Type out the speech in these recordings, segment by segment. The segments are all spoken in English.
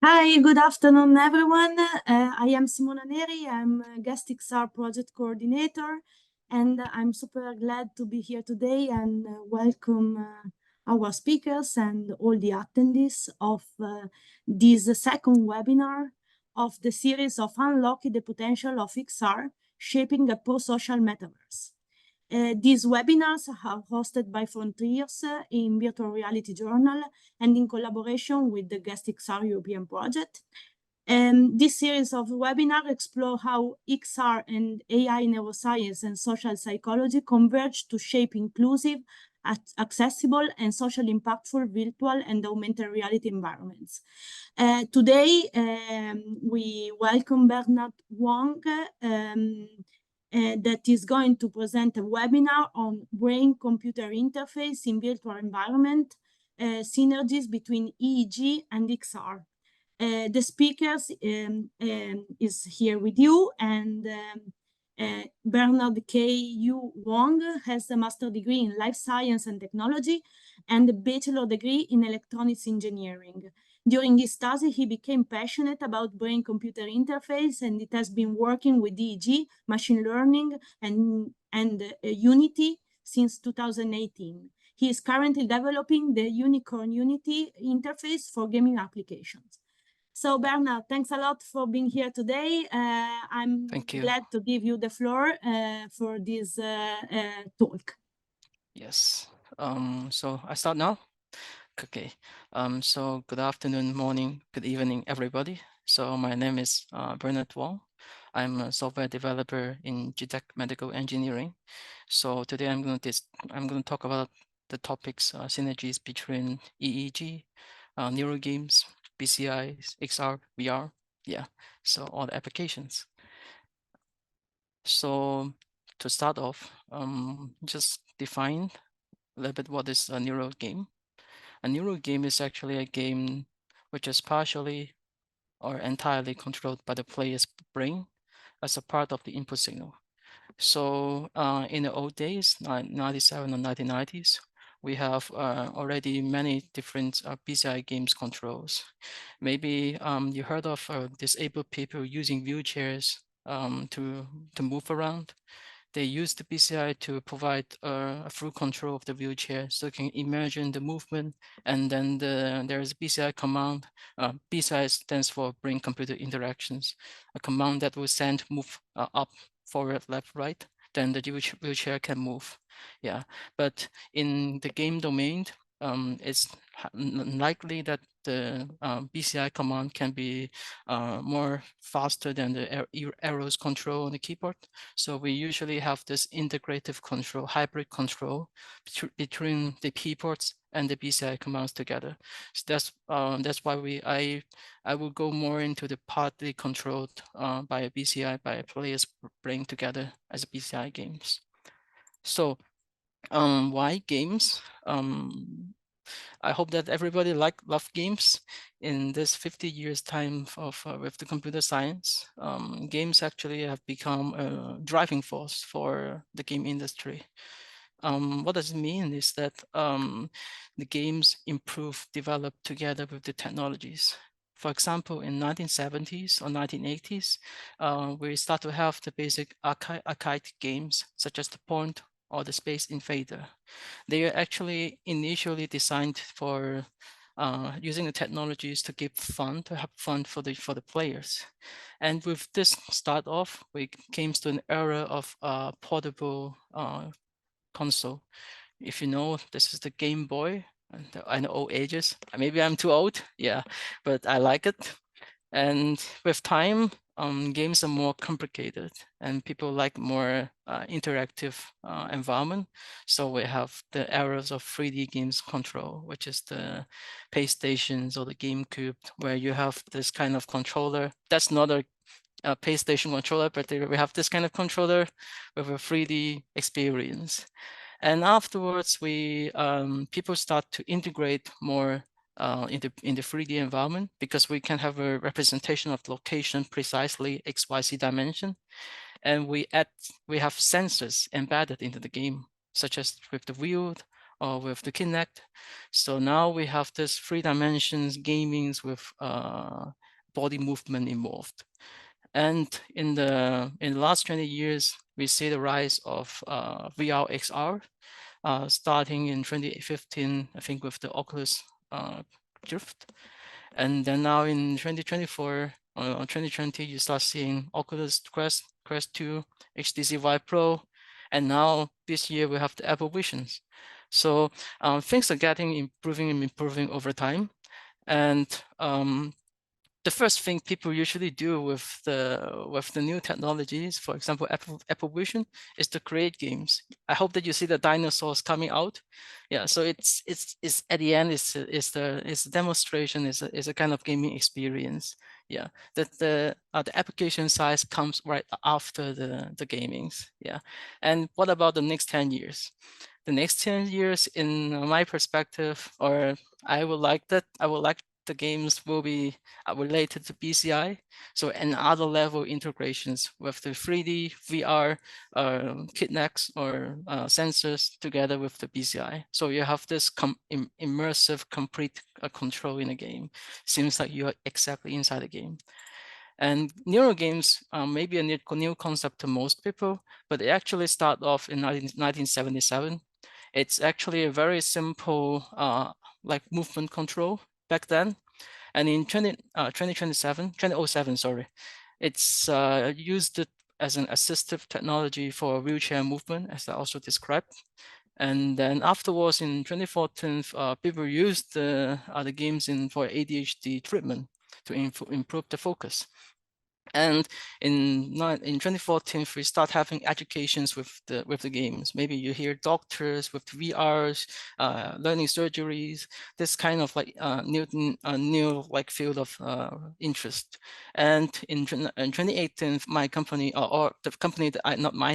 Hi, good afternoon, everyone. I am Simona Neri. I'm a GuestXR project coordinator, and I'm super glad to be here today and welcome our speakers and all the attendees of this second webinar of the series of Unlocking the Potential of XR, Shaping a Pro-Social Metaverse. These webinars are hosted by Frontiers in Virtual Reality Journal and in collaboration with the GuestXR European project. This series of webinars explore how XR and AI neuroscience and social psychology converge to shape inclusive, accessible, and socially impactful virtual and augmented reality environments. Today, we welcome Bernard Wang, that is going to present a webinar on brain-computer interface in virtual environment, synergies between EEG and XR. The speakers is here with you, and Bernard K.U. Wang has a master's degree in life science and technology and a bachelor degree in electronics engineering. During his study, he became passionate about brain-computer interface, and it has been working with EEG, machine learning, and Unity since 2018. He is currently developing the Unicorn Unity interface for gaming applications. So Bernard, thanks a lot for being here today. I'm glad to give you the floor for this talk. Yes. So I start now. Okay. So good afternoon, morning, good evening, everybody. So my name is Bernard Wang. I'm a software developer in g.tec medical engineering. So today I'm going to talk about the topics synergies between EEG, neuro games, BCIs, XR, VR. Yeah. So all the applications. So to start off, just define a little bit what is a neural game. A neural game is actually a game which is partially or entirely controlled by the player's brain as a part of the input signal. So in the old days, 97 or 1990s, we have already many different BCI games controls. Maybe you heard of disabled people using wheelchairs to move around. They use the BCI to provide a full control of the wheelchair, so you can imagine the movement, and then there is a BCI command. BCI stands for brain-computer interactions, a command that will send move up, forward, left, right. Then the wheelchair can move. Yeah, but in the game domain, it's likely that the BCI command can be more faster than the arrows control on the keyboard. So we usually have this integrative control, hybrid control between the keyboards and the BCI commands together. So that's why I will go more into the partly controlled by a BCI, by a player's brain together as a BCI games. So why games? I hope that everybody love games. In this 50 years time of with the computer science, games actually have become a driving force for the game industry. What does it mean is that the games improve, develop together with the technologies. For example, in 1970s or 1980s, we start to have the basic arcade games such as the Point or the Space Invader. They are actually initially designed for using the technologies to give fun, to have fun for the players. And with this start off, we came to an era of portable console. If you know, this is the Game Boy. I know old ages. Maybe I'm too old, yeah, but I like it. And with time, games are more complicated and people like more interactive environment. So we have the eras of 3D games control, which is the PlayStations or the GameCube, where you have this kind of controller. That's not a PlayStation controller, but we have this kind of controller with a 3D experience. And afterwards, people start to integrate more in the 3D environment, because we can have a representation of location precisely XYZ dimension, and we have sensors embedded into the game, such as with the wheel or with the Kinect. So now we have this 3 dimensions gamings with body movement involved. And in the last 20 years, we see the rise of VR XR, starting in 2015, I think, with the Oculus Rift. And then now in 2024, 2020, you start seeing Oculus Quest 2, HTC Vive Pro, and now this year we have the Apple Visions. So things are getting improving over time. And the first thing people usually do with the new technologies, for example, Apple Vision, is to create games. I hope that you see the dinosaurs coming out. Yeah, so it's at the end it's a demonstration, is a kind of gaming experience. Yeah, that the application size comes right after the gamings. Yeah, and what about the next 10 years? The next 10 years, in my perspective, or I would like the games will be related to BCI, so and other level integrations with the 3D, VR, Kinects or sensors together with the BCI. So you have this immersive, complete control in a game. Seems like you are exactly inside the game. And neural games may be a new concept to most people, but they actually start off in 1977. It's actually a very simple like movement control back then. And in 2007, sorry, it's used as an assistive technology for wheelchair movement, as I also described. And then afterwards, in 2014, people used the games for ADHD treatment to improve the focus. And in 2014, we start having educations with the games. Maybe you hear doctors with VRs, learning surgeries, this kind of like new like field of interest. And in 2018, my company, or the company that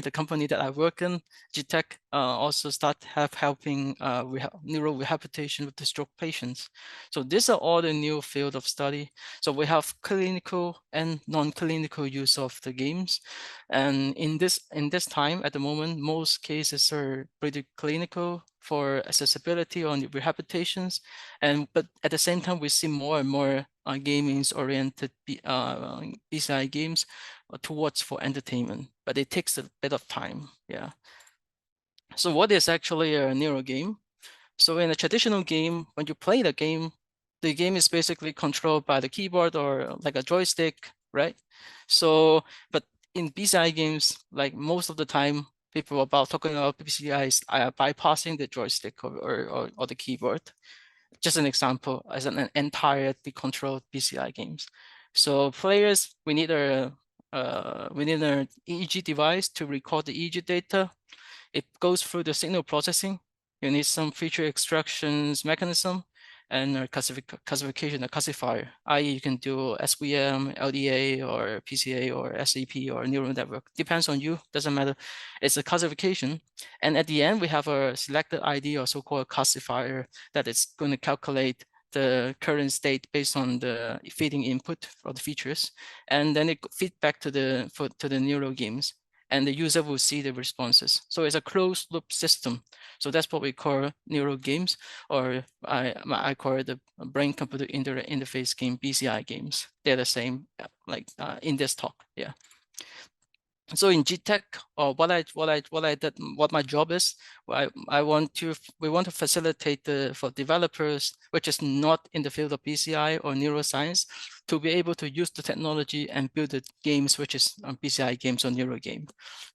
the company that I work in, g.tec, also start helping neural rehabilitation with the stroke patients. So these are all the new field of study. So we have clinical and non-clinical use of the games. And in this time, at the moment, most cases are pretty clinical for accessibility on rehabilitations. But at the same time, we see more and more gaming-oriented BCI games towards for entertainment, but it takes a bit of time. Yeah. So what is actually a neural game? So in a traditional game, when you play the game is basically controlled by the keyboard or like a joystick, right? So, but in BCI games, like most of the time, people about talking about BCIs are bypassing the joystick or the keyboard. Just an example, as an entirely controlled BCI games. So players, we need an EEG device to record the EEG data. It goes through the signal processing. You need some feature extractions mechanism and a classification, a classifier, i.e. you can do SVM, LDA, or PCA, or SAP, or neural network. Depends on you, doesn't matter. It's a classification. And at the end, we have a selected ID, or so-called classifier, that is going to calculate the current state based on the feeding input for the features. And then it feed back to the neural games, and the user will see the responses. So it's a closed loop system. So that's what we call neural games, or I call it the brain computer interface game, BCI games. They're the same, like in this talk. Yeah. So in g.tec, or what my job is, we want to facilitate for developers, which is not in the field of BCI or neuroscience, to be able to use the technology and build the games, which is BCI games or neuro game.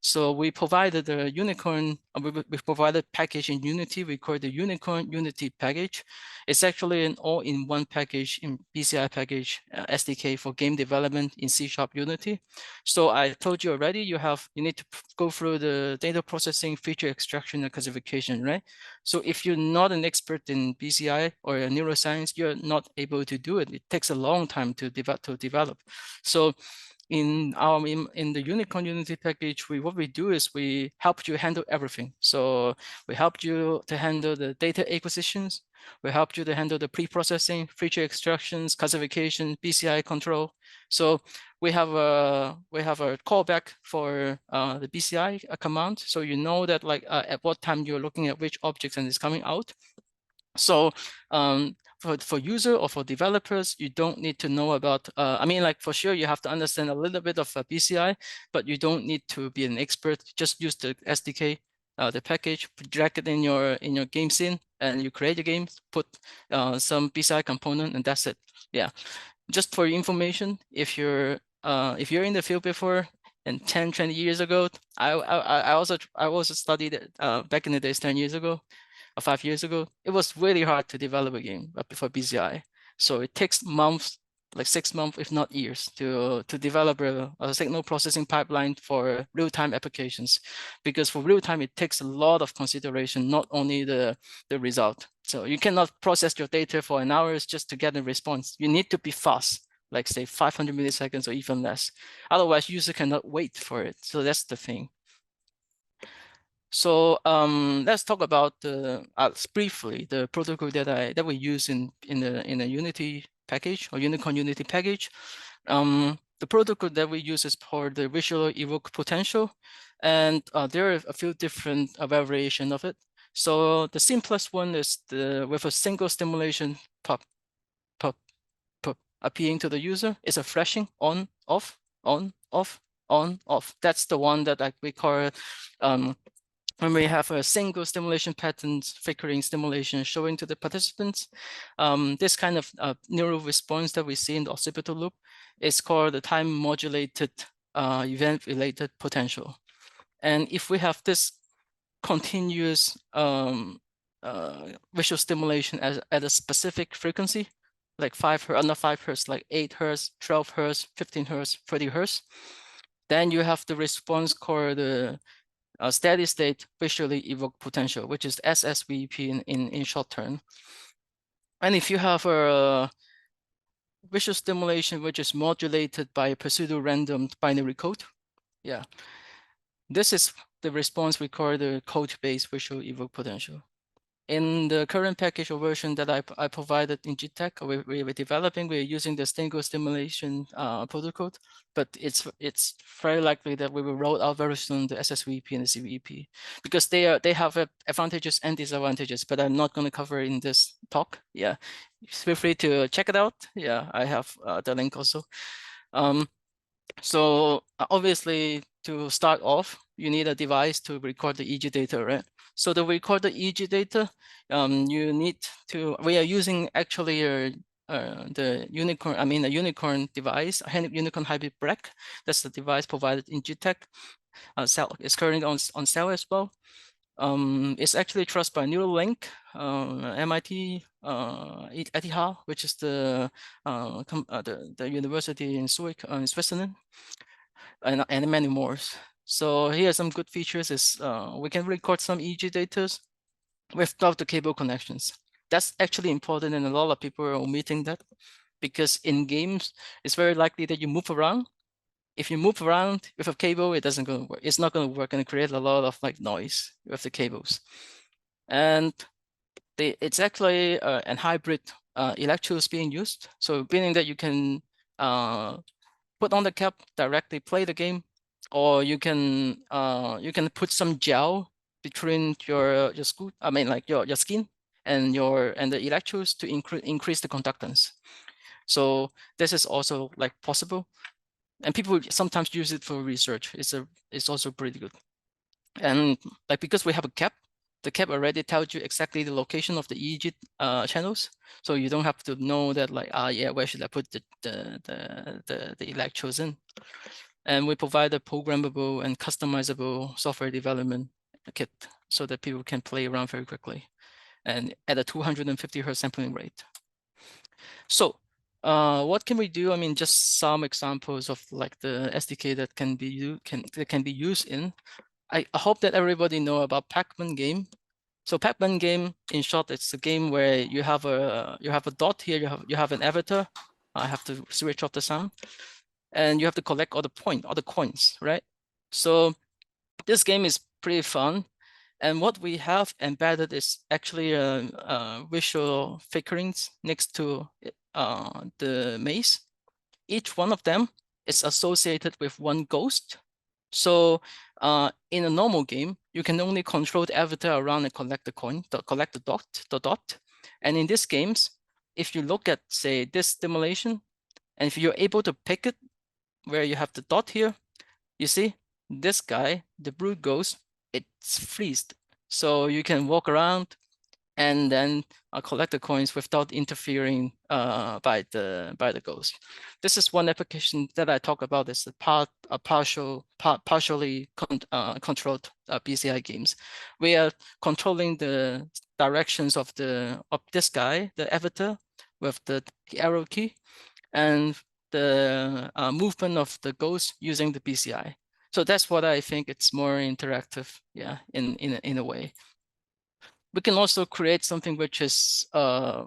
So we provided the Unicorn, we provided package in Unity. We call it the Unicorn Unity package. It's actually an all-in-one package in BCI package SDK for game development in C# Unity. So I told you already, you need to go through the data processing, feature extraction, and classification, right? So if you're not an expert in BCI or neuroscience, you're not able to do it. It takes a long time to develop. So in the Unicorn Unity package, what we do is we help you handle everything. So we help you to handle the data acquisitions. We help you to handle the pre-processing, feature extractions, classification, BCI control. So we have a callback for the BCI command, so you know that like at what time you're looking at which objects and it's coming out. So for user or for developers, you don't need to know about, I mean, like for sure you have to understand a little bit of BCI, but you don't need to be an expert. Just use the SDK, the package, drag it in your game scene, and you create a game, put some BCI component, and that's it. Yeah, just for your information, if you're in the field before, and 10, 20 years ago, I also studied it back in the days 10 years ago. 5 years ago, it was really hard to develop a game for BCI. So it takes months, like 6 months, if not years, to develop a signal processing pipeline for real-time applications. Because for real-time, it takes a lot of consideration, not only the result. So you cannot process your data for an hour just to get a response. You need to be fast, like say 500 milliseconds or even less. Otherwise, user cannot wait for it. So that's the thing. So let's talk about briefly the protocol that we use in the Unity package or Unicorn Unity package. The protocol that we use is called the visual evoke potential, and there are a few different variations of it. So the simplest one is with a single stimulation pop appearing to the user is a flashing on off on off on off. That's the one that we call when we have a single stimulation pattern flickering stimulation showing to the participants. This kind of neural response that we see in the occipital loop is called the time modulated event related potential. And if we have this continuous visual stimulation at a specific frequency, like 5 hertz, not 5 hertz, like 8 hertz, 12 hertz, 15 hertz, 30 hertz, then you have the response called the steady state visually evoked potential, which is SSVP in short term. And if you have a visual stimulation which is modulated by a pseudo-random binary code, yeah, this is the response we call the code-based visual evoked potential. In the current package or version that I provided in g.tec, we're developing, we're using the single stimulation protocol, but it's very likely that we will roll out very soon the SSVP and the CVP, because they have advantages and disadvantages, but I'm not going to cover in this talk. Yeah, feel free to check it out. Yeah, I have the link also. So obviously, to start off, you need a device to record the EEG data, right? So to record the EEG data, you need to, we are using actually the Unicorn, I mean a Unicorn device, a Unicorn hybrid break. That's the device provided in g.tec. It's currently on sale as well. It's actually trusted by Neuralink, MIT, ETH, which is the university in Zurich, in Switzerland, and many more. So here are some good features: is we can record some EEG data without the cable connections. That's actually important, and a lot of people are omitting that, because in games, it's very likely that you move around. If you move around with a cable, it doesn't going to work. It's not going to work and create a lot of like noise with the cables. And it's actually a hybrid electrodes being used. So meaning that you can put on the cap, directly play the game, or you can put some gel between your skin and the electrodes to increase the conductance. So this is also like possible, and people sometimes use it for research. It's also pretty good. And like, because we have a cap, the cap already tells you exactly the location of the EEG channels, so you don't have to know that like, yeah, where should I put the electrodes in. And we provide a programmable and customizable software development kit so that people can play around very quickly and at a 250 hertz sampling rate. So what can we do? I mean, just some examples of like the SDK that can be used in. I hope that everybody know about Pac-Man game. So Pac-Man game, in short, it's a game where you have a dot here. You have an avatar. I have to switch off the sound, and you have to collect all the coins, right? So this game is pretty fun, and what we have embedded is actually visual figurines next to the maze. Each one of them is associated with one ghost. So in a normal game, you can only control the avatar around and collect the coin, collect the dot. And in these games, if you look at, say, this stimulation, and if you're able to pick it where you have the dot here, you see this guy, the blue ghost, it's freezed. So you can walk around and then collect the coins without interfering by the ghost. This is one application that I talk about. Is a partially controlled BCI games. We are controlling the directions of this guy, the avatar, with the arrow key, and the movement of the ghost using the BCI. So that's what I think it's more interactive, yeah, in a way. We can also create something which is for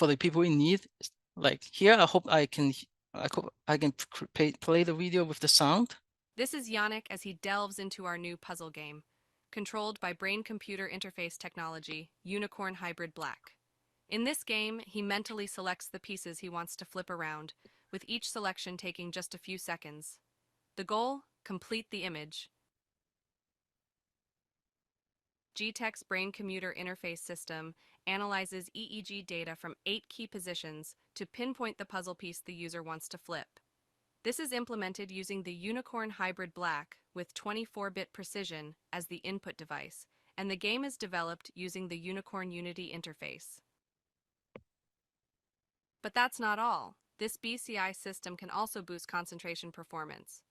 the people in need. Like here, I hope I can play the video with the sound. This is Yannick as he delves into our new puzzle game, controlled by brain-computer interface technology, Unicorn Hybrid Black. In this game, he mentally selects the pieces he wants to flip around, with each selection taking just a few seconds. The goal? Complete the image. g.tec's brain-computer interface system analyzes EEG data from 8 key positions to pinpoint the puzzle piece the user wants to flip. This is implemented using the Unicorn Hybrid Black with 24-bit precision as the input device, and the game is developed using the Unicorn Unity interface. But that's not all. This BCI system can also boost concentration performance.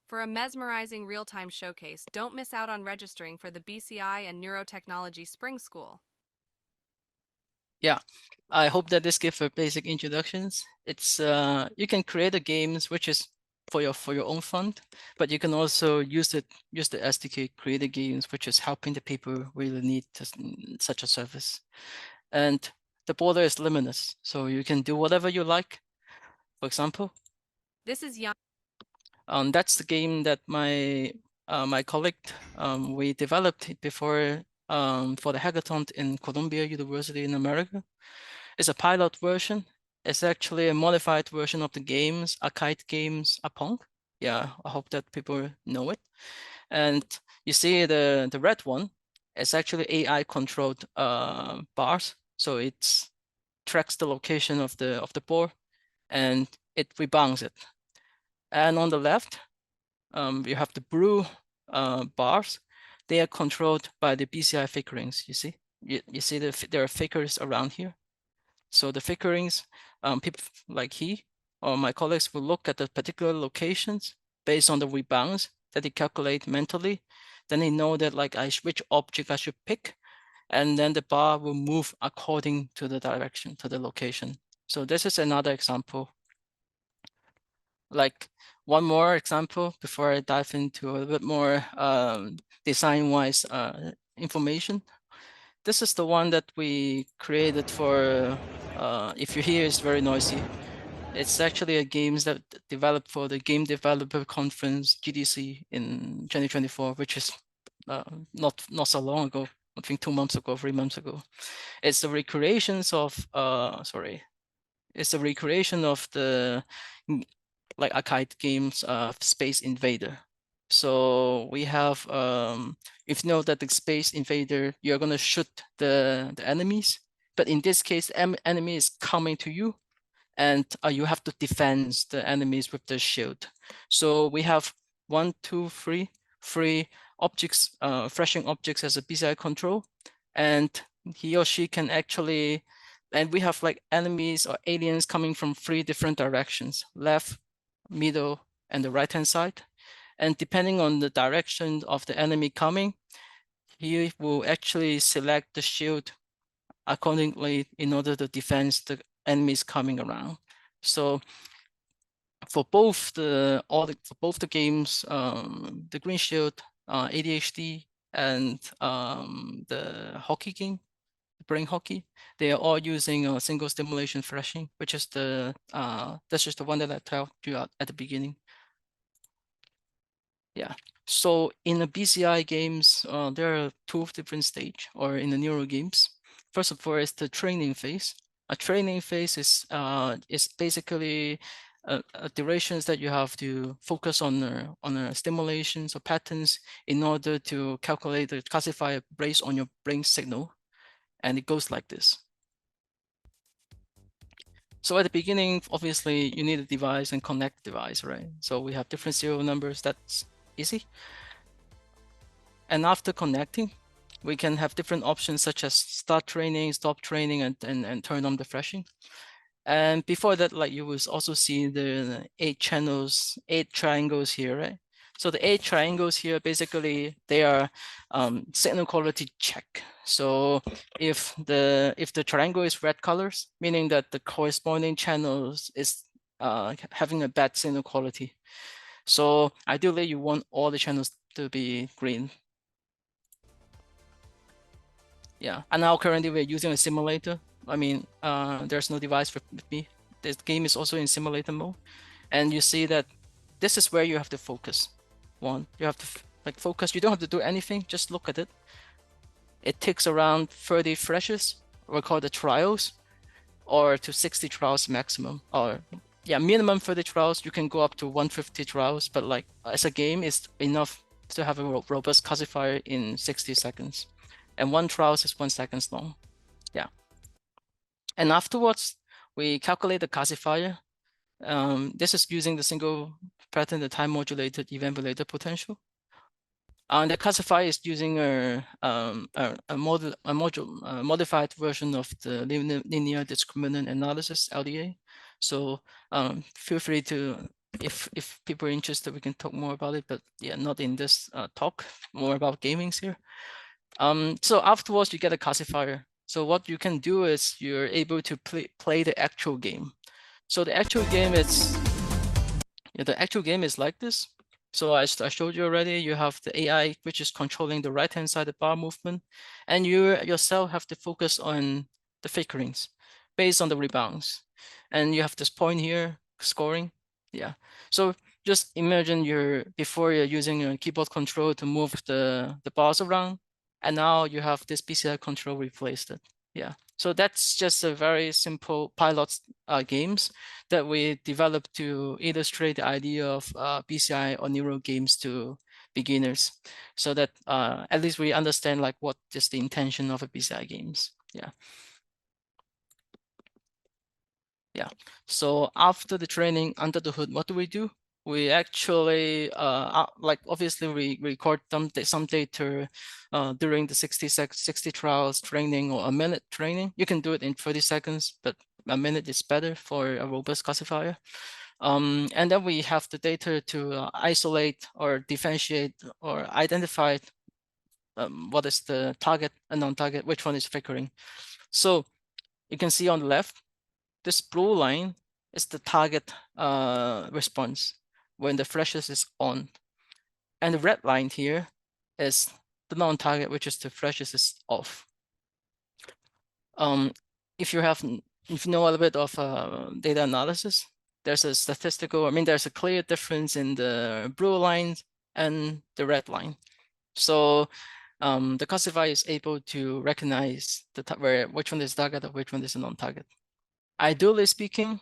For a mesmerizing real-time showcase, don't miss out on registering for the BCI and Neurotechnology Spring School. Yeah, I hope that this gives a basic introductions. It's you can create a games which is for your own fun, but you can also use the SDK, create a games which is helping the people really need such a service. And the border is limitless, so you can do whatever you like. For example, This is that's the game that my colleague we developed it before for the hackathon in Columbia University in America. It's a pilot version. It's actually a modified version of the games, arcade games, Apong. Yeah, I hope that people know it. And you see the red one, it's actually AI controlled bars. So it tracks the location of the ball and it rebounds it. And on the left, you have the blue bars. They are controlled by the BCI figurines. You see, you see there are figures around here. So the figurines, people like he or my colleagues will look at the particular locations based on the rebounds that they calculate mentally. Then they know that like which object I should pick, and then the bar will move according to the direction, to the location. So this is another example. Like one more example before I dive into a little bit more design-wise information. This is the one that we created for, if you hear it's very noisy. It's actually a game that developed for the Game Developer Conference, GDC, in 2024, which is not so long ago, I think 2 months ago, 3 months ago. It's the recreations of, it's the recreation of the like arcade games of Space Invader. So we have, if you know that the Space Invader, you're gonna shoot the enemies, but in this case, enemy is coming to you, and you have to defend the enemies with the shield. So we have 1, 2, 3 objects, flashing objects as a BCI control, and he or she can actually, and we have like enemies or aliens coming from 3 different directions: left, middle, and the right-hand side. And depending on the direction of the enemy coming, he will actually select the shield accordingly in order to defend the enemies coming around. So for both the games, the Green Shield, ADHD, and the hockey game, brain hockey, they are all using a single stimulation flashing, which is that's just the one that I told you at the beginning. Yeah. So in the BCI games, there are 2 different stages, or in the neuro games. First of all, is the training phase. A training phase is basically durations that you have to focus on stimulations or patterns in order to calculate the classifier based on your brain signal. And it goes like this. So at the beginning, obviously, you need a device and connect device, right? So we have different serial numbers. That's easy. And after connecting, we can have different options such as start training, stop training, and turn on the flashing. And before that, like you will also see the 8 channels, 8 triangles here, right? So the 8 triangles here, basically, they are signal quality check. So if the triangle is red colors, meaning that the corresponding channels is having a bad signal quality. So ideally, you want all the channels to be green. Yeah, and now currently we're using a simulator. I mean, there's no device with me. This game is also in simulator mode. And you see that this is where you have to focus. One, you have to like focus. You don't have to do anything, just look at it. It takes around 30 flashes, we call the trials, or to 60 trials maximum. Or yeah, minimum 30 trials. You can go up to 150 trials, but like as a game, it's enough to have a robust classifier in 60 seconds. And 1 trial is 1 second long. Yeah. And afterwards, we calculate the classifier. This is using the single pattern, the time modulated event related potential. And the classifier is using a modified version of the linear discriminant analysis, LDA. So feel free to, if people are interested, we can talk more about it, but yeah, not in this talk, more about gamings here. So afterwards, you get a classifier. So what you can do is you're able to play the actual game. So the actual game is, yeah, the actual game is like this. So I showed you already, you have the AI, which is controlling the right-hand side of bar movement, and you yourself have to focus on the flickerings based on the rebounds. And you have this point here, scoring. Yeah. So just imagine before you're using a keyboard control to move the bars around, and now you have this BCI control replaced it. Yeah. So that's just a very simple pilot games that we developed to illustrate the idea of BCI or neural games to beginners, so that at least we understand like what is the intention of a BCI games. Yeah. Yeah. So after the training under the hood, what do? We actually like obviously we record some data during the 60 trials training or a minute training. You can do it in 30 seconds, but a minute is better for a robust classifier. And then we have the data to isolate or differentiate or identify what is the target and non-target, which one is flickering. So you can see on the left, this blue line is the target response when the flashes is on. And the red line here is the non-target, which is the flashes is off. If you know a little bit of data analysis, there's a clear difference in the blue line and the red line. So the classifier is able to recognize which one is target or which one is a non-target. Ideally speaking,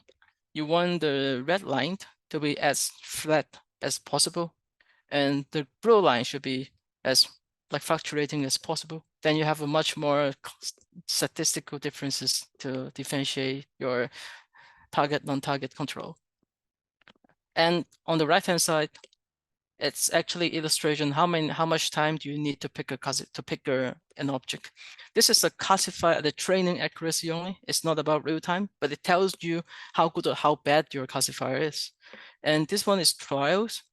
you want the red line to be as flat as possible, and the blue line should be as like fluctuating as possible. Then you have a much more statistical differences to differentiate your target, non-target control. And on the right-hand side, it's actually illustration how much time do you need to pick an object. This is a classifier, the training accuracy only. It's not about real time, but it tells you how good or how bad your classifier is. And this one is trials.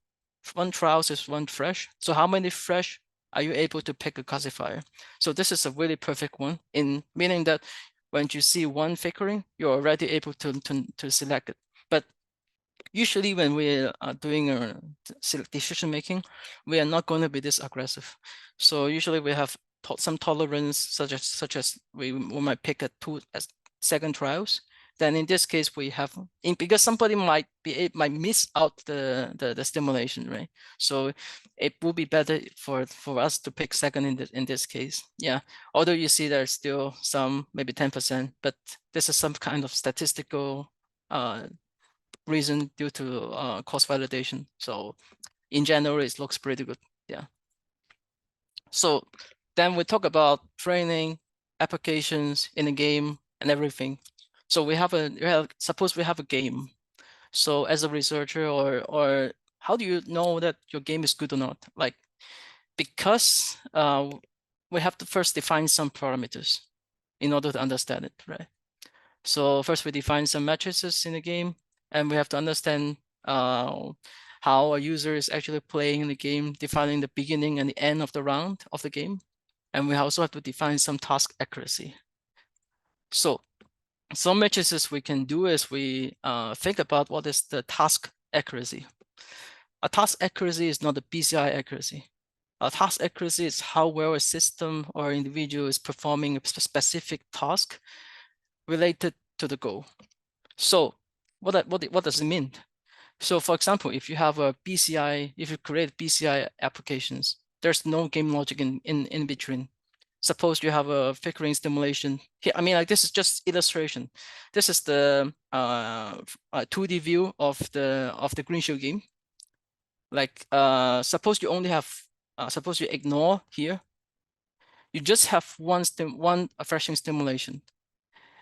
1 trials is 1 fresh. So how many fresh are you able to pick a classifier? So this is a really perfect one, in meaning that when you see 1 flickering, you're already able to select it. But usually when we are doing a decision making, we are not going to be this aggressive. So usually we have some tolerance, such as we might pick 2 as second trials. Then in this case we have, because somebody might miss out the stimulation, right? So it will be better for us to pick second in this case. Yeah. Although you see there's still some maybe 10%, but this is some kind of statistical reason due to cross validation. So in general, it looks pretty good. Yeah. So then we talk about training, applications in a game, and everything. So suppose we have a game. So as a researcher, or how do you know that your game is good or not? Like, because we have to first define some parameters in order to understand it, right? So first we define some matrices in the game, and we have to understand how a user is actually playing the game, defining the beginning and the end of the round of the game. And we also have to define some task accuracy. So some matrices we can do is we think about what is the task accuracy. A task accuracy is not a BCI accuracy. A task accuracy is how well a system or individual is performing a specific task related to the goal. So what does it mean? So for example, if you have a BCI, if you create BCI applications, there's no game logic in between. Suppose you have a flickering stimulation. Here, I mean, like, this is just illustration. This is the 2D view of the green shell game. Like, suppose you only have, suppose you ignore here. You just have one flashing stimulation,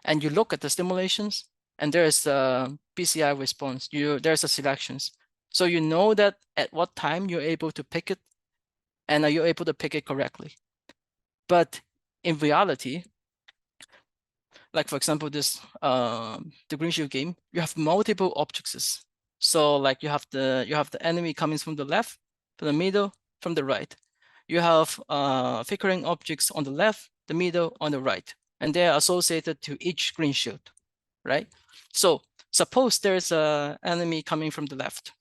and you look at the stimulations, and there is a BCI response. There's a selections. So you know that at what time you're able to pick it, and are you able to pick it correctly? But in reality, like for example, this the green shell game, you have multiple objects. So like you have the enemy coming from the left, from the middle, from the right. You have flickering objects on the left, the middle, on the right, and they are associated to each green shield, right? So suppose there's an enemy coming from the left,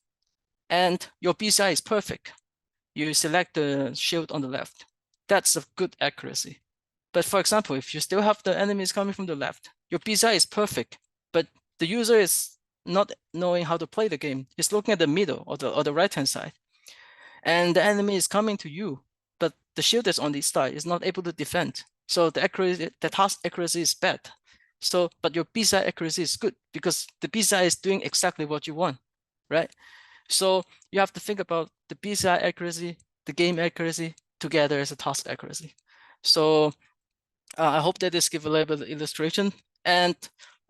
and your BCI is perfect. You select the shield on the left. That's a good accuracy. But for example, if you still have the enemies coming from the left, your BCI is perfect, but the user is not knowing how to play the game. He's looking at the middle or the right-hand side, and the enemy is coming to you, but the shield is on this side, is not able to defend. So the task accuracy is bad. So, but your BCI accuracy is good because the BCI is doing exactly what you want, right? So you have to think about the BCI accuracy, the game accuracy together as a task accuracy. So I hope that this gives a little bit of illustration. And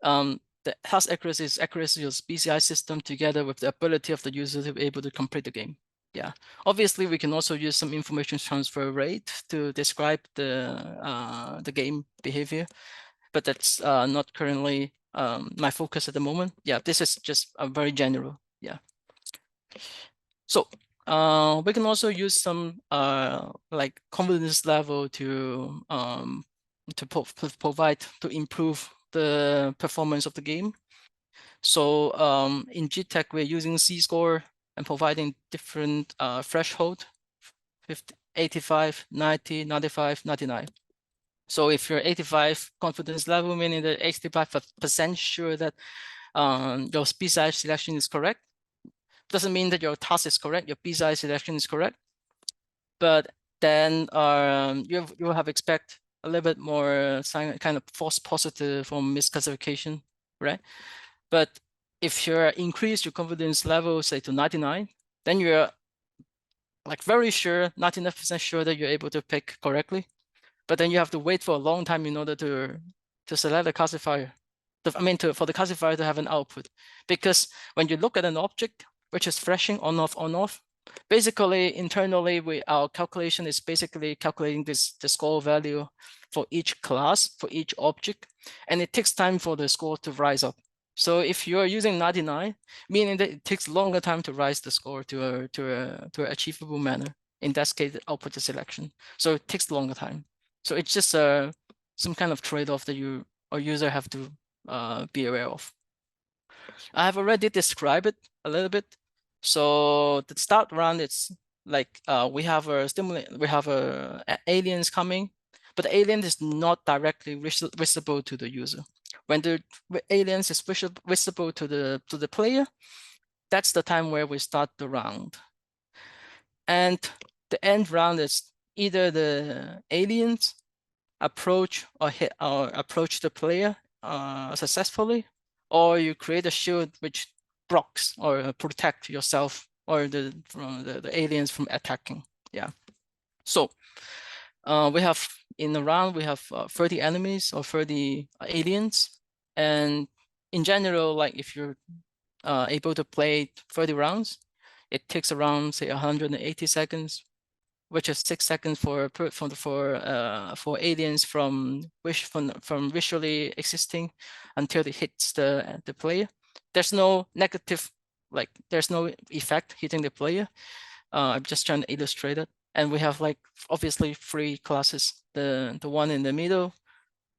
the task accuracy is accuracy of BCI system together with the ability of the user to be able to complete the game. Yeah, obviously we can also use some information transfer rate to describe the game behavior, but that's not currently my focus at the moment. Yeah, this is just a very general. Yeah. So we can also use some like confidence level to provide to improve the performance of the game. So in g.tec, we're using C-score and providing different threshold, 50, 85, 90, 95, 99. So if you're 85 confidence level, meaning that 85% sure that your BCI selection is correct, doesn't mean that your task is correct, your BCI selection is correct, but then you have expect a little bit more kind of false positive or misclassification, right? But if you increase your confidence level, say to 99, then you're like very sure, 99% sure that you're able to pick correctly. But then you have to wait for a long time in order to select the classifier. For the classifier to have an output. Because when you look at an object, which is flashing on off, basically internally our calculation is basically calculating the score value for each class, for each object, and it takes time for the score to rise up. So if you are using 99, meaning that it takes longer time to rise the score to an achievable manner. In that case, the output is selection. So it takes longer time. So it's just some kind of trade-off that you or user have to be aware of. I have already described it a little bit. So the start round, it's like we have aliens coming, but the alien is not directly visible to the user. When the aliens is visible to the player, that's the time where we start the round. And the end round is either the aliens approach or approach the player successfully, or you create a shield which blocks or protect yourself or from the aliens from attacking. Yeah. So we have in the round we have 30 enemies or 30 aliens, and in general, like if you're able to play 30 rounds, it takes around say 180 seconds, which is 6 seconds for aliens from visually existing until it hits the player. There's no negative, like there's no effect hitting the player. I'm just trying to illustrate it. And we have like obviously 3 classes: the one in the middle,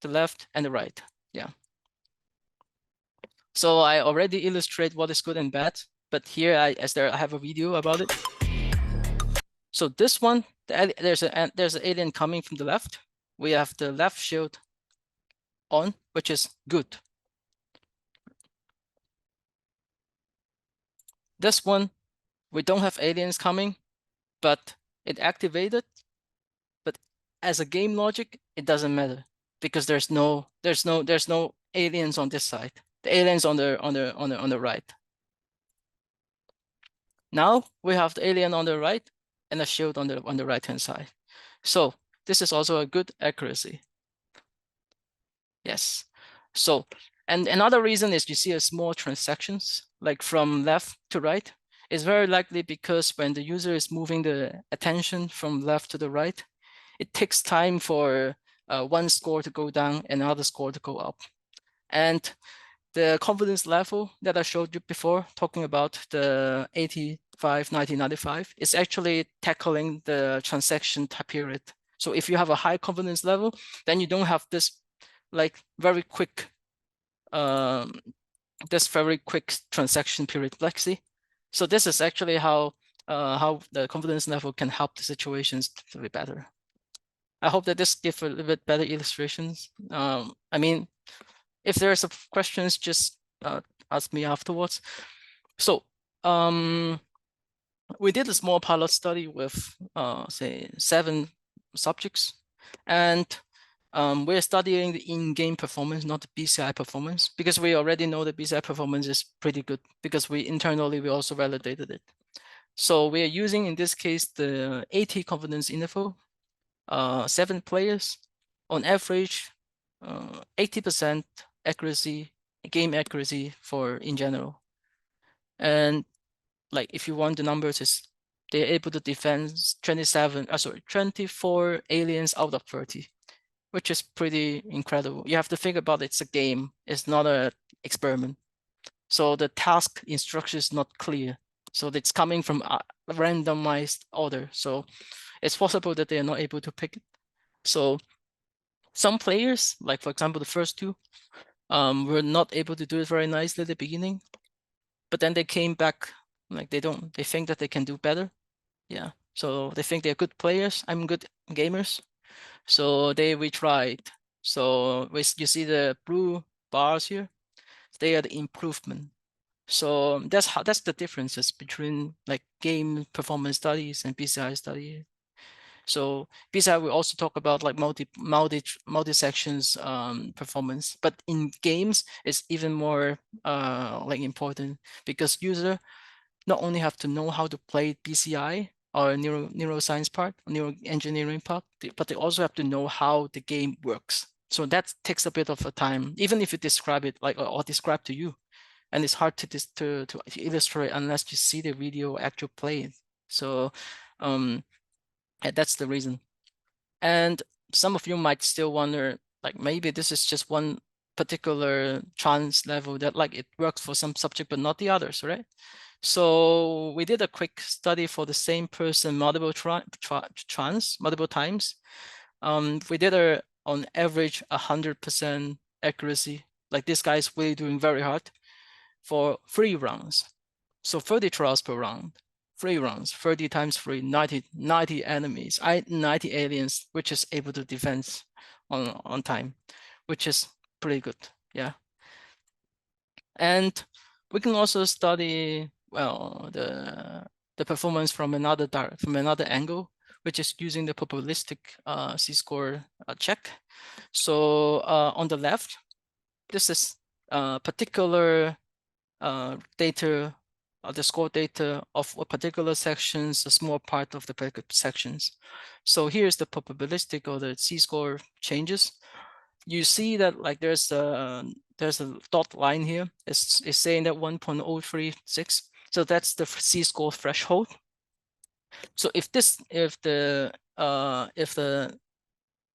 the left, and the right. Yeah. So I already illustrate what is good and bad, but here I have a video about it. So this one, there's an alien coming from the left. We have the left shield on, which is good. This one, we don't have aliens coming, but it activated. But as a game logic, it doesn't matter because there's no aliens on this side. The aliens on the right. Now we have the alien on the right and a shield on the right hand side. So this is also a good accuracy. Yes. So, and another reason is you see a small transactions like from left to right. It's very likely because when the user is moving the attention from left to the right, it takes time for one score to go down and another score to go up. And the confidence level that I showed you before, talking about the 85, 90, 95, is actually tackling the transaction period. So if you have a high confidence level, then you don't have this like very quick transaction period flexi. So this is actually how the confidence level can help the situations to be better. I hope that this gives a little bit better illustrations. I mean, if there are some questions, just ask me afterwards. So we did a small pilot study with say 7 subjects, and we're studying the in-game performance, not the BCI performance, because we already know the BCI performance is pretty good because we internally also validated it. So we are using in this case the 80 confidence interval, 7 players, on average 80% accuracy, game accuracy for in general. And like if you want the numbers, is they're able to defend 24 aliens out of 30, which is pretty incredible. You have to think about it's a game, it's not an experiment. So the task instruction is not clear. So it's coming from a randomized order. So it's possible that they are not able to pick it. So some players, like for example, the first 2, were not able to do it very nicely at the beginning, but then they came back, like they think that they can do better. Yeah, so they think they're good players. I'm good gamers. So they retried. So you see the blue bars here, they are the improvement. So that's the differences between like game performance studies and BCI study. So BCI we also talk about like multi sections performance, but in games it's even more like important because user not only have to know how to play BCI or neuroscience part, neuroengineering part, but they also have to know how the game works. So that takes a bit of a time, even if you describe it like or describe to you, and it's hard to illustrate unless you see the video actual play. So that's the reason. And some of you might still wonder, like maybe this is just one particular chance level that like it works for some subject but not the others, right? So we did a quick study for the same person multiple times. We did on average 100% accuracy. Like this guy is really doing very hard for 3 rounds. So 30 trials per round, 3 rounds, 30 times 3, 90 enemies, 90 aliens, which is able to defend on time, which is pretty good. Yeah. And we can also study well the performance from another angle, which is using the probabilistic C-score check. So on the left, this is a particular data, the score data of a particular sections, a small part of the particular sections. So here's the probabilistic or the Z-score changes. You see that like there's a dot line here. It's saying that 1.036. So that's the Z-score threshold. So if the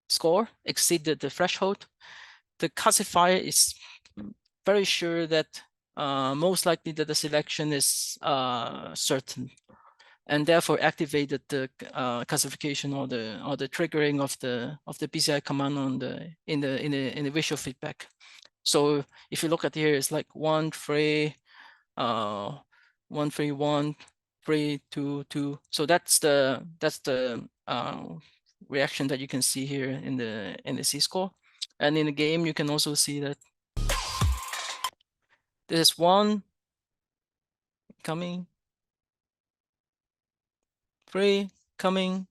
score exceeded the threshold, the classifier is very sure that most likely that the selection is certain, and therefore activated the classification or the triggering of the BCI command on in the visual feedback. So if you look at here, it's like 1 3 1 3 1 3 2 2. So that's the reaction that you can see here in the Z-score. And in the game, you can also see that this is 1 coming, 3 coming,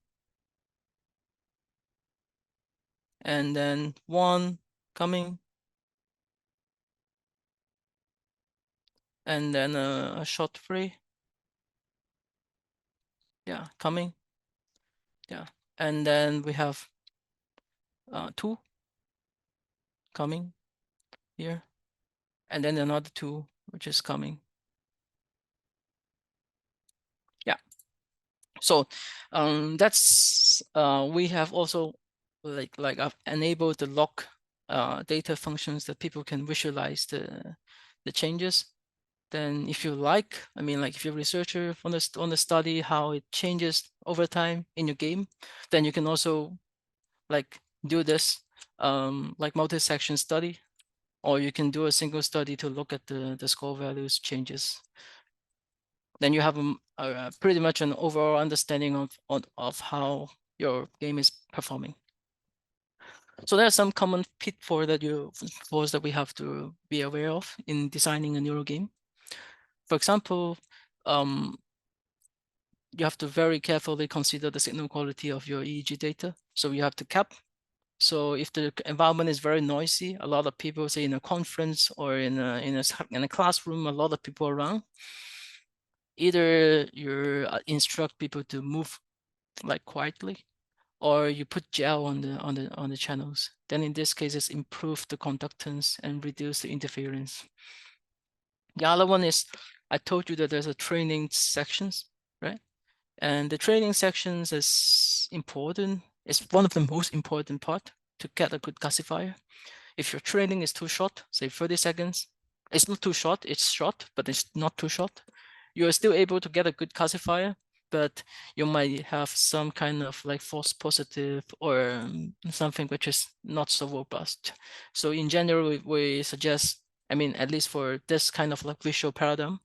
and then 1 coming, and then a short 3. Yeah, coming. Yeah, and then we have 2 coming here, and then another 2 which is coming. Yeah. So that's we have also I've enabled the log data functions that people can visualize the changes. Then if you like, I mean, like if you're a researcher on the study how it changes over time in your game, then you can also like do this like multi-section study, or you can do a single study to look at the score values changes. Then you have pretty much an overall understanding of how your game is performing. So there are some common pitfalls that we have to be aware of in designing a neural game. For example, you have to very carefully consider the signal quality of your EEG data. So you have to cap. So if the environment is very noisy, a lot of people, say in a conference or in a classroom, a lot of people around, either you instruct people to move like quietly, or you put gel on the channels. Then in this case, it's improve the conductance and reduce the interference. The other one is, I told you that there's a training sections, right? And the training sections is important. It's one of the most important part to get a good classifier. If your training is too short, say 30 seconds, it's not too short, it's short, but it's not too short. You are still able to get a good classifier, but you might have some kind of like false positive or something which is not so robust. So in general, we suggest, I mean, at least for this kind of like visual paradigm,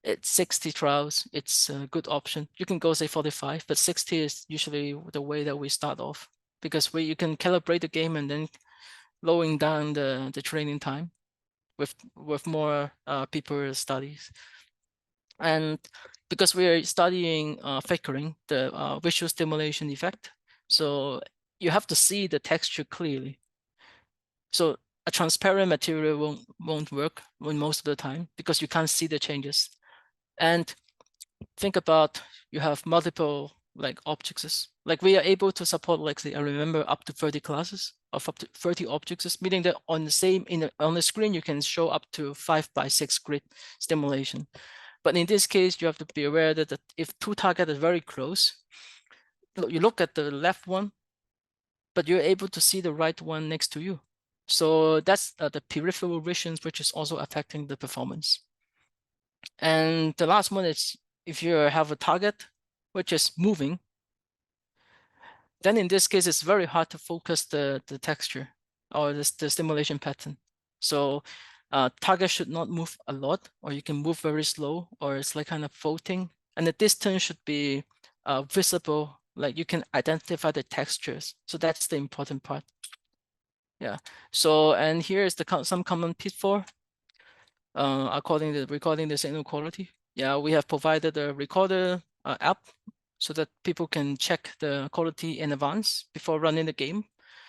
it's 60 trials. It's a good option. You can go say 45, but 60 is usually the way that we start off, because you can calibrate the game and then lowering down the training time with more people studies. And because we are studying flickering, the visual stimulation effect, so you have to see the texture clearly. So a transparent material won't work most of the time because you can't see the changes. And think about, you have multiple like objects. Like we are able to support, like say, I remember up to 30 classes of up to 30 objects, meaning that on the screen you can show up to 5x6 grid stimulation. But in this case, you have to be aware that if two targets are very close, you look at the left one, but you're able to see the right one next to you. So that's the peripheral vision, which is also affecting the performance. And the last one is, if you have a target which is moving, then in this case, it's very hard to focus the texture or the stimulation pattern. So target should not move a lot, or you can move very slow, or it's like kind of floating. And the distance should be visible, like you can identify the textures. So that's the important part. Yeah. So, and here is some common pitfall according to recording the signal quality. Yeah, we have provided a recorder app so that people can check the quality in advance before running the game.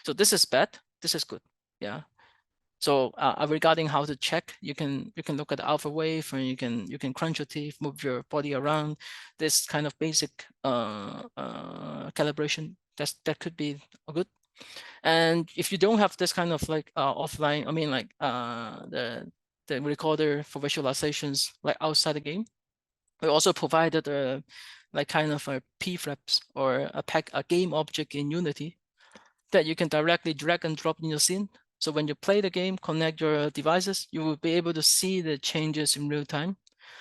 So this is bad, this is good. Yeah. So regarding how to check, you can look at the alpha wave, and you can crunch your teeth, move your body around. This kind of basic calibration that could be good. And if you don't have this kind of like offline, I mean like the recorder for visualizations like outside the game, we also provided like kind of a pfraps or a game object in Unity that you can directly drag and drop in your scene. So when you play the game, connect your devices, you will be able to see the changes in real time.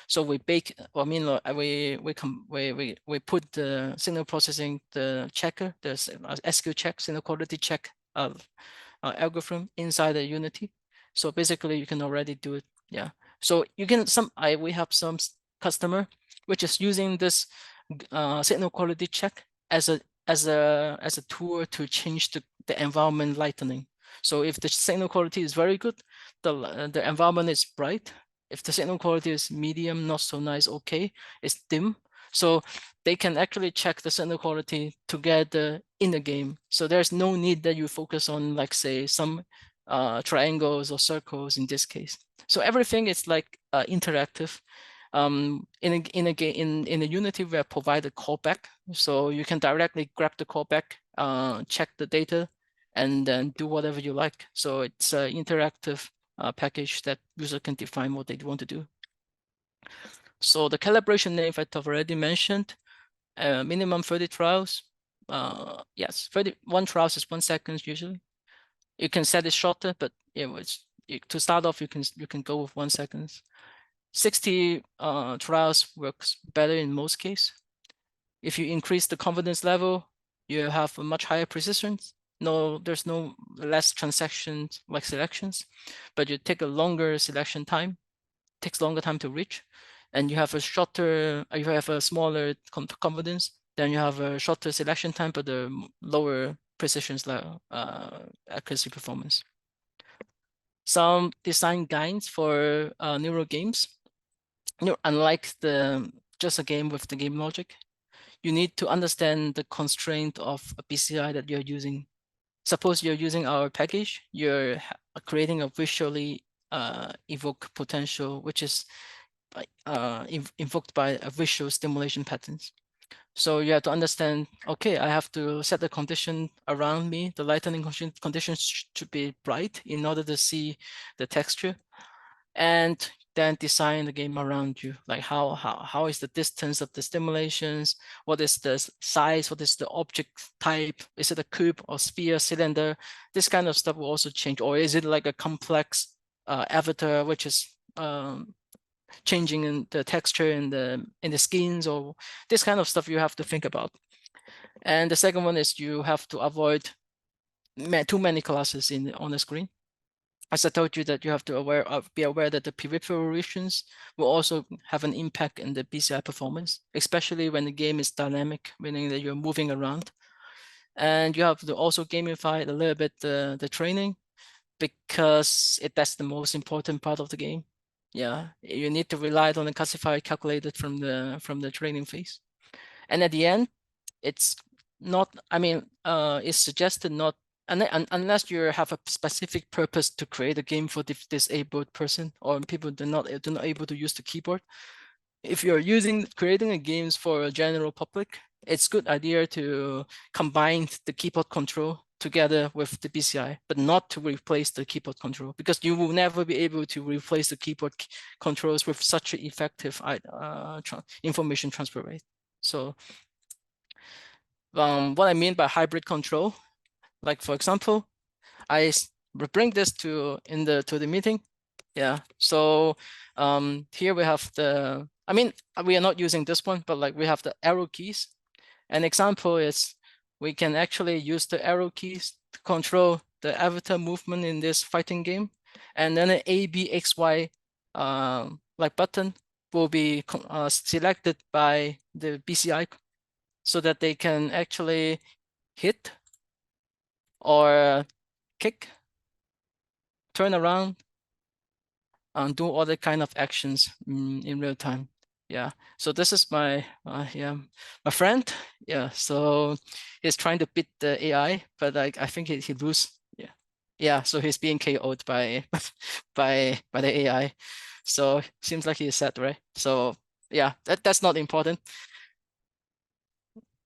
So we bake, I mean, we put the signal processing, the checker, the SQ check, signal quality check algorithm inside the Unity. So basically, you can already do it. Yeah. So you can we have some customer which is using this signal quality check as a tool to change the environment lightening. So if the signal quality is very good, the environment is bright. If the signal quality is medium, not so nice, okay, it's dim. So they can actually check the signal quality together in the game. So there's no need that you focus on, like, say, some triangles or circles in this case. So everything is like interactive. In the Unity, we have provided callback, so you can directly grab the callback, check the data, and then do whatever you like. So it's an interactive package that user can define what they want to do. So the calibration name I've already mentioned, minimum 30 trials. Yes, 31 trials is 1 second usually. You can set it shorter, but to start off, you can go with 1 second. 60 trials works better in most cases. If you increase the confidence level, you have a much higher precision. There's no less transactions like selections, but you take a longer selection time, takes longer time to reach, and you have a smaller confidence, then you have a shorter selection time, but a lower precision level, accuracy performance. Some design guides for neural games. Unlike just a game with the game logic, you need to understand the constraint of a BCI that you're using. Suppose you're using our package, you're creating a visually evoke potential, which is invoked by a visual stimulation patterns. So you have to understand, okay, I have to set the condition around me. The lightning conditions should be bright in order to see the texture. And then design the game around you, like how is the distance of the stimulations, what is the size, what is the object type, is it a cube or sphere, cylinder? This kind of stuff will also change. Or is it like a complex avatar which is changing in the texture in the skins, or this kind of stuff you have to think about. And the second one is you have to avoid too many classes on the screen. As I told you, that you have to be aware that the peripheral regions will also have an impact in the BCI performance, especially when the game is dynamic, meaning that you're moving around. And you have to also gamify a little bit the training, because that's the most important part of the game. Yeah, you need to rely on the classifier calculated from the training phase. And at the end, it's not, I mean, it's suggested not, unless you have a specific purpose to create a game for disabled person or people do not able to use the keyboard. If you're creating a games for a general public, it's good idea to combine the keyboard control together with the BCI, but not to replace the keyboard control, because you will never be able to replace the keyboard controls with such an effective information transfer rate. So what I mean by hybrid control, like for example, I bring this to the meeting. Yeah. So here we have I mean, we are not using this one, but like we have the arrow keys. An example is we can actually use the arrow keys to control the avatar movement in this fighting game, and then an A, B, X, Y like button will be selected by the BCI, so that they can actually hit or kick, turn around, and do all the kind of actions in real time. Yeah. So this is my my friend. Yeah. So he's trying to beat the AI, but I think he lose. Yeah. Yeah, so he's being KO'd by by the AI. So seems like he's sad, right? So yeah, that's not important.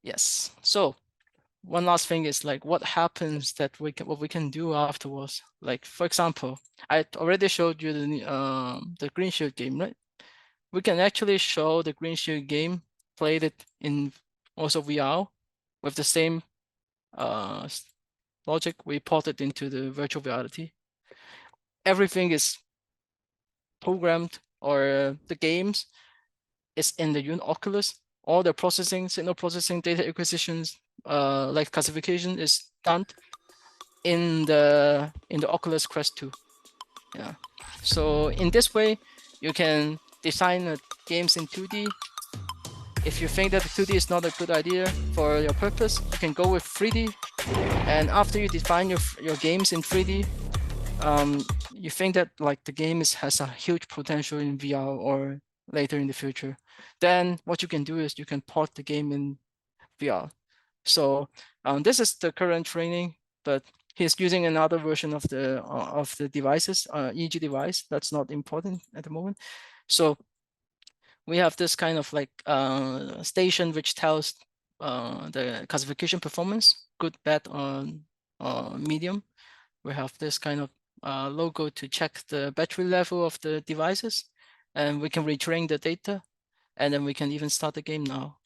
Yes. So one last thing is like what happens that what we can do afterwards. Like for example, I already showed you the Green Shield game, right? We can actually show the Green Shield game, played it in also VR with the same logic. We ported into the virtual reality. Everything is programmed, or the games is in the Oculus. All the processing, signal processing, data acquisitions, like classification is done in the Oculus Quest 2. Yeah. So in this way, you can design games in 2D. If you think that 2D is not a good idea for your purpose, you can go with 3D. And after you define your games in 3D, you think that like the game has a huge potential in VR or later in the future, then what you can do is you can port the game in VR. So this is the current training, but he's using another version of the devices, EEG device. That's not important at the moment. So we have this kind of like station which tells the classification performance, good, bad, or medium. We have this kind of logo to check the battery level of the devices, and we can retrain the data, and then we can even start the game now.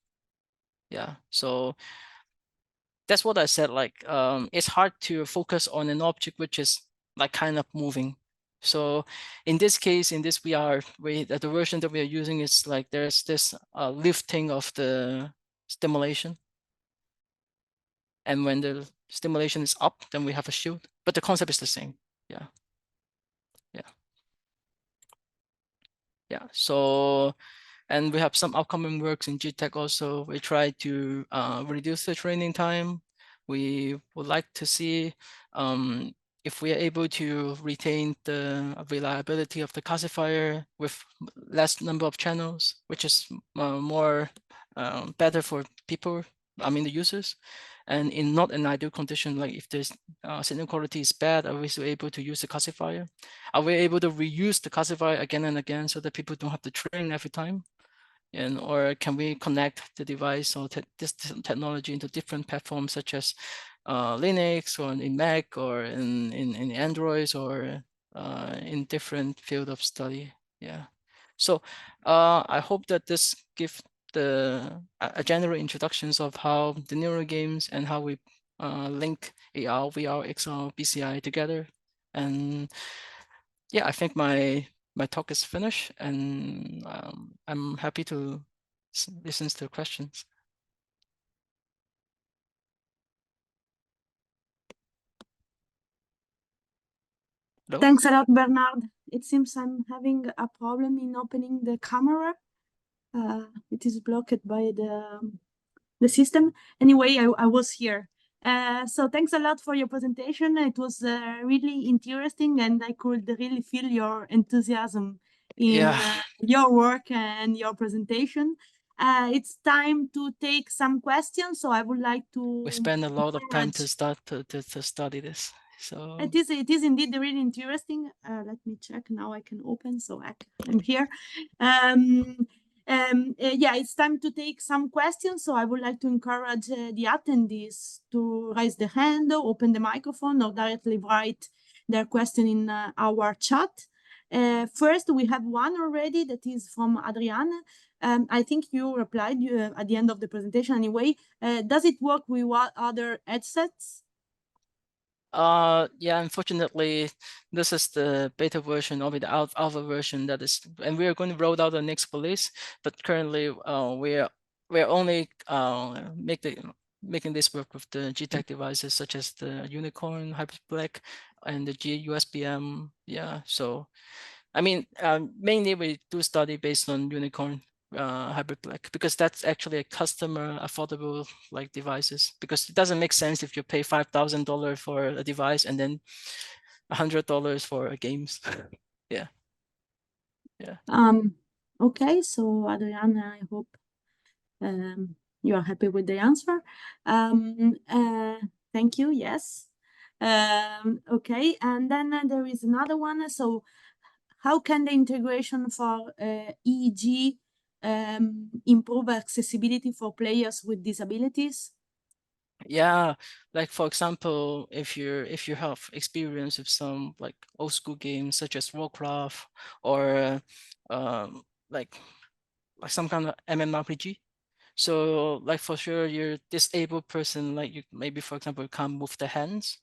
Yeah, so that's what I said, like it's hard to focus on an object which is like kind of moving. So in this case, in this VR, the version that we are using is like there's this lifting of the stimulation. And when the stimulation is up, then we have a shield, but the concept is the same. Yeah. Yeah, so, and we have some upcoming works in g.tec also. We try to reduce the training time. We would like to see if we are able to retain the reliability of the classifier with less number of channels, which is more better for people, I mean the users. And in not an ideal condition, like if the signal quality is bad, are we still able to use the classifier? Are we able to reuse the classifier again and again so that people don't have to train every time? And or can we connect the device or this technology into different platforms such as Linux or in Mac or in Androids or in different field of study? Yeah. So I hope that this gives a general introductions of how the neural games and how we link AR, VR, XR, BCI together. And yeah, I think my talk is finished, and I'm happy to listen to questions. Hello? Thanks a lot, Bernard. It seems I'm having a problem in opening the camera. It is blocked by the system. Anyway, I was here. So thanks a lot for your presentation. It was really interesting, and I could really feel your enthusiasm in your work and your presentation. It's time to take some questions, so I would like to... We spend a lot of time to start to study this. So it is indeed really interesting. Let me check now. I can open, so I'm here. Yeah, it's time to take some questions. So I would like to encourage the attendees to raise the hand, open the microphone, or directly write their question in our chat. First, we have one already that is from Adriana. I think you replied at the end of the presentation anyway. Does it work with other headsets? yeah, unfortunately, this is the beta version of the alpha version that is, and we are going to roll out the next release. But currently, we're only making this work with the g.tec devices such as the Unicorn, Hybrid Black, and the GUSBM. Yeah, so I mean, mainly we do study based on Unicorn. Hybrid Black, because that's actually a customer affordable like devices, because it doesn't make sense if you pay $5,000 for a device and then $100 for games. Yeah. Okay, so Adriana, I hope you are happy with the answer. Thank you. Yes. Okay, and then there is another one. So how can the integration for EEG improve accessibility for players with disabilities? Yeah, like for example, if you have experience with some like old school games such as Warcraft or um like some kind of MMORPG. So like for sure you're disabled person, like you maybe for example can't move the hands,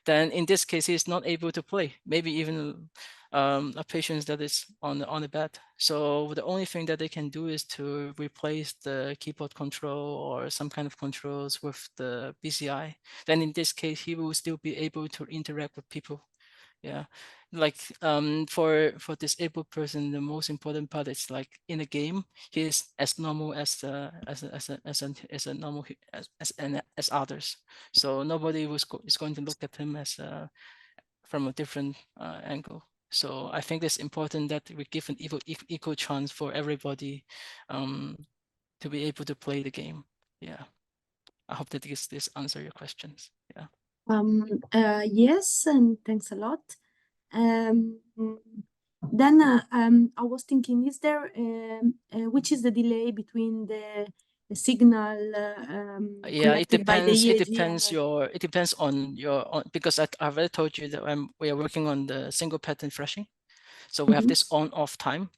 then in this case he's not able to play. Maybe even a patient that is on the bed. So the only thing that they can do is to replace the keyboard control or some kind of controls with the BCI. Then in this case he will still be able to interact with people. Yeah, like for disabled person, the most important part is like in a game he is as normal as a normal as others. So nobody is going to look at him as from a different angle. So I think it's important that we give an equal chance for everybody to be able to play the game. Yeah, I hope that this answer your questions. Yeah. Yes, and thanks a lot. Then I was thinking, is there which is the delay between the signal Yeah, it collected by the depends. It EEG depends on your because I've already told you that we are working on the single pattern flashing. So we have this on-off time.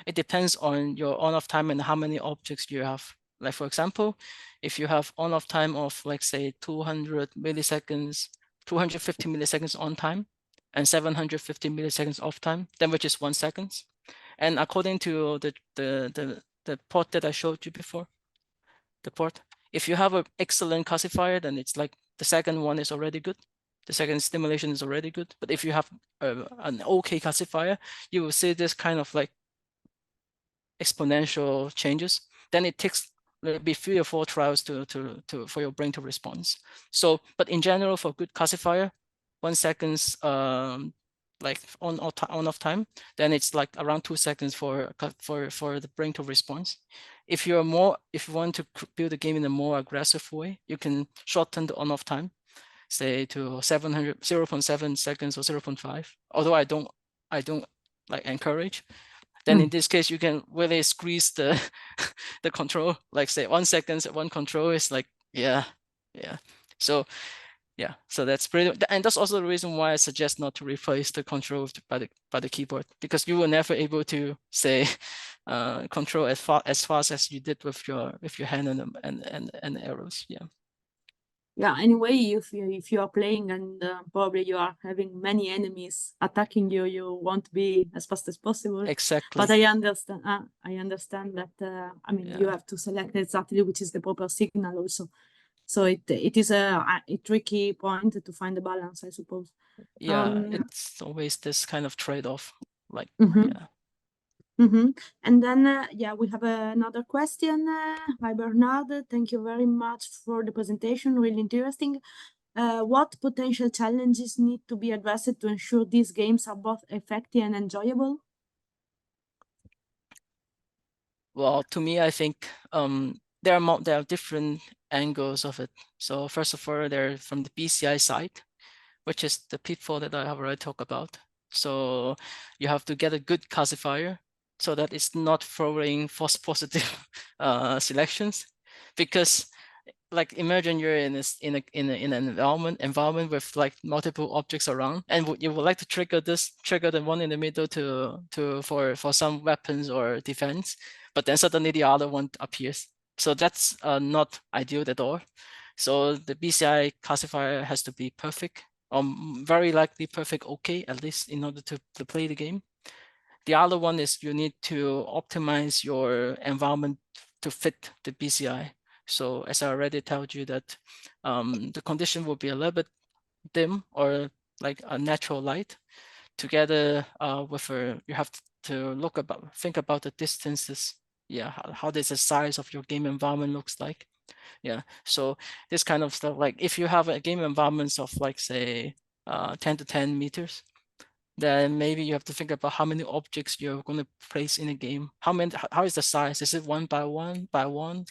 It depends on your on-off time and how many objects you have. Like for example, if you have on-off time of like say 200 milliseconds, 250 milliseconds on time, and 750 milliseconds off time, then which is 1 second. And according to the port that I showed you before, the port, if you have an excellent classifier, then it's like the second one is already good. The second stimulation is already good. But if you have an okay classifier, you will see this kind of like exponential changes. Then it takes maybe 3 or 4 trials for your brain to respond. So, but in general, for good classifier, 1 second like on off time, then it's like around 2 seconds for the brain to respond. If you want to build a game in a more aggressive way, you can shorten the on off time, say to 0.7 seconds or 0.5. Although I don't like encourage. Then in this case, you can really squeeze the the control, like say 1 second, one control is like, yeah. So yeah, so that's pretty, and that's also the reason why I suggest not to replace the control by the keyboard, because you were never able to say control as fast as you did with your hand and arrows. Yeah. Yeah, anyway, if you are playing and probably you are having many enemies attacking you, you want to be as fast as possible. Exactly. But I understand that I mean you have to select exactly which is the proper signal also. So it is a tricky point to find the balance, I suppose. Yeah, it's always this kind of trade-off. Like yeah. And then, yeah, we have another question. Hi, Bernard. Thank you very much for the presentation. Really interesting. What potential challenges need to be addressed to ensure these games are both effective and enjoyable? Well, to me, I think there are different angles of it. So first of all, they're from the BCI side, which is the pitfall that I have already talked about. So you have to get a good classifier so that it's not throwing false positive selections, because like imagine you're in an environment with like multiple objects around, and you would like to trigger the one in the middle for some weapons or defense, but then suddenly the other one appears. So that's not ideal at all. So the BCI classifier has to be perfect, very likely perfect, okay, at least in order to play the game. The other one is you need to optimize your environment to fit the BCI. So as I already told you that the condition will be a little bit dim or like a natural light together with you have to think about the distances. Yeah, how does the size of your game environment looks like? Yeah, so this kind of stuff, like if you have a game environments of like say 10 to 10 meters, then maybe you have to think about how many objects you're going to place in a game. How is the size? Is it 1 by 1,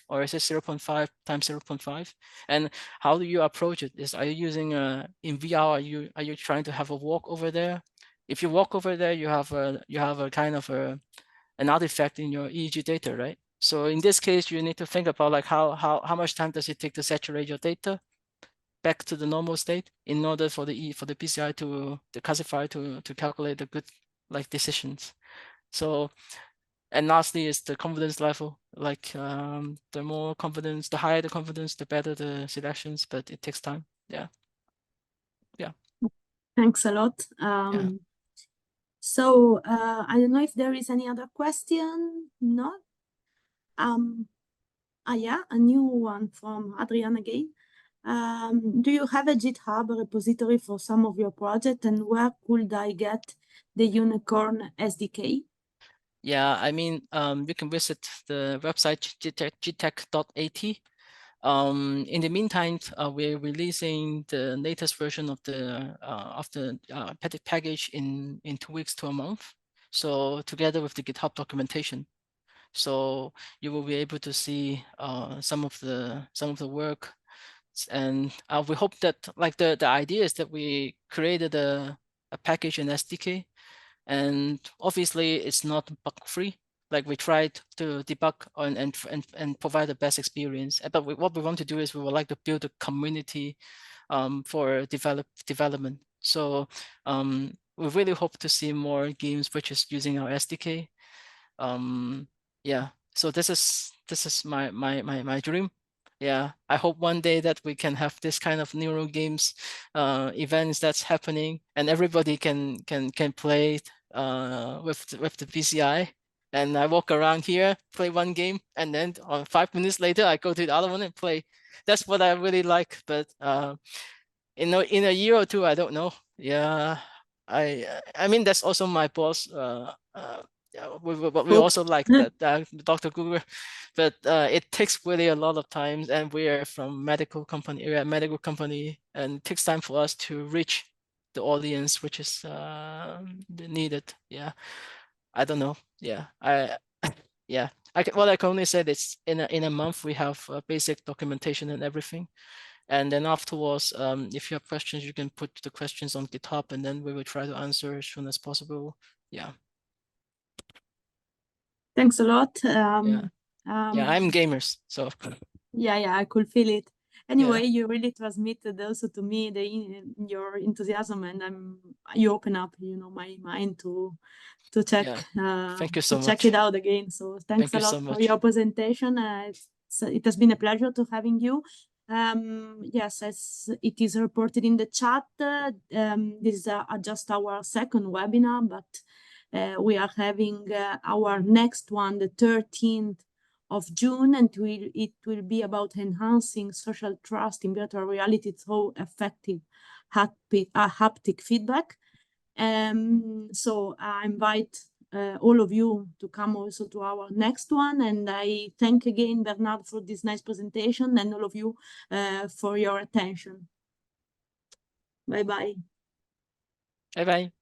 or is it 0.5 times 0.5? And how do you approach it? Are you using in VR? Are you trying to have a walk over there? If you walk over there, you have a kind of an artifact in your EEG data, right? So in this case, you need to think about like how much time does it take to saturate your data back to the normal state in order for the PCI the classifier to calculate the good like decisions. So, and lastly is the confidence level. Like the more confidence, the higher the confidence, the better the selections, but it takes time. Yeah. Thanks a lot. So I don't know if there is any other question. No. Yeah, a new one from Adrian again. Do you have a GitHub repository for some of your projects, and where could I get the Unicorn SDK? Yeah, I mean, you can visit the website g.tec.at. In the meantime, we're releasing the latest version of the package in 2 weeks to a month. So together with the GitHub documentation, so you will be able to see some of the work, and we hope that like the idea is that we created a package in SDK, and obviously it's not bug free. Like we tried to debug and provide the best experience. But what we want to do is we would like to build a community for development. So we really hope to see more games which is using our SDK. Yeah. So this is my dream. Yeah, I hope one day that we can have this kind of neuro games events that's happening, and everybody can play with the PCI. And I walk around here, play one game, and then 5 minutes later I go to the other one and play. That's what I really like. But in a year or two, I don't know. Yeah, I mean that's also my boss. Yeah, we also like that Dr. Google, but it takes really a lot of time, and we are from medical company. We're a medical company, and it takes time for us to reach the audience, which is needed. Yeah, I don't know. Yeah, yeah. What I can only say is in a month we have basic documentation and everything. And then afterwards, if you have questions, you can put the questions on GitHub, and then we will try to answer as soon as possible. Yeah. Thanks a lot. Yeah, I'm gamers, so. Yeah, I could feel it. Anyway, you really transmitted also to me your enthusiasm, and you open up, my mind to check Thank you so much. check it out again. So thanks a lot for your presentation. It has been a pleasure to having you. Yes, as it is reported in the chat, this is just our second webinar, but we are having our next one, the 13th of June, and it will be about enhancing social trust in virtual reality through effective haptic feedback. So I invite all of you to come also to our next one, and I thank again Bernard for this nice presentation, and all of you for your attention. Bye-bye. Bye-bye.